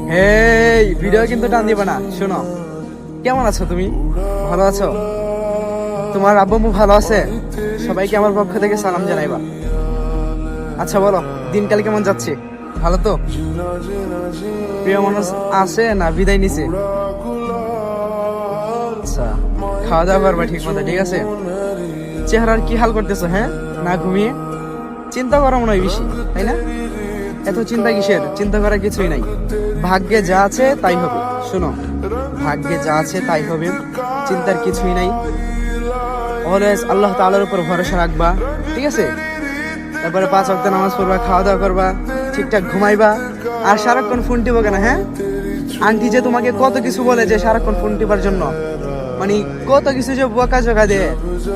এই ভিডিও কিন্তু টান দিবে না। শোনো, কেমন আছো তুমি? ভালো আছো? তোমার আব্বু আম্মু ভালো আছে? সবাইকে আমার পক্ষ থেকে সালাম জানাইবা। আচ্ছা বলো, দিনকাল কেমন যাচ্ছে? ভালো তো? প্রিয় মানুষ আছে না বিদায় নিছে? আচ্ছা, খাওয়া দাওয়া করবা ঠিক মতো, ঠিক আছে? চেহারার কি হাল করতেছো? হ্যাঁ, না ঘুমিয়ে চিন্তা করা মনে হয় বেশি, তাই না? এত চিন্তা কিসের? চিন্তা করার কিছুই নাই। ভাগ্যে যা আছে তাই হবে। শোনো, ভাগ্যে যা আছে তাই হবে, চিন্তার কিছুই নাই। অলওয়েজ আল্লাহ তাআলার উপর ভরসা রাখবা, ঠিক আছে? তারপরে 5 ওয়াক্ত নামাজ পড়বা, খাওয়া দাওয়া করবা, ঠিকঠাক ঘুমাইবা। আর সারাক্ষণ ফোন টিপো কেন? হ্যাঁ, আন্টি যে তোমাকে কত কিছু বলে যে সারাক্ষণ ফোন টিপার জন্য, মানে কত কিছু যে বকা ঝকা দেয়,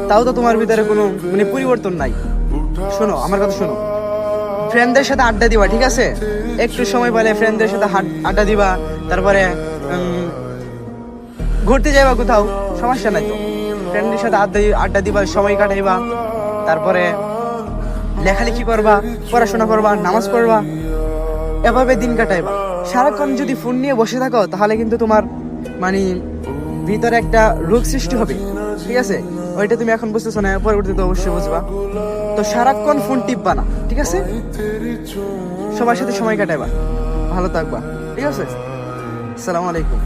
তাও তো তোমার ভিতরে কোনো মানে পরিবর্তন নাই। শোনো, আমার কথা শোনো, ফ্রেন্ডদের সাথে আড্ডা দিবা, ঠিক আছে? একটু সময় পেলে ফ্রেন্ডদের সাথে আড্ডা দিবা। তারপরে ঘুরতে যাইবা কোথাও, সমস্যা নাই তো। ফ্রেন্ডদের সাথে আড্ডা দিবা, সময় কাটাইবা। তারপরে লেখালেখি করবা, পড়াশোনা করবা, নামাজ পড়বা, এভাবে দিন কাটাইবা। সারাক্ষণ যদি ফোন নিয়ে বসে থাকো তাহলে কিন্তু তোমার মানে ভিতরে একটা রোগ সৃষ্টি হবে, ঠিক আছে? ওইটা তুমি এখন বুঝতেছো না, পরবর্তীতে অবশ্যই বুঝবা। তো সারাক্ষণ ফোন টিপবা না, ঠিক আছে? সবার সাথে সময় কাটাইবা, ভালো থাকবা, ঠিক আছে? আসসালামু আলাইকুম।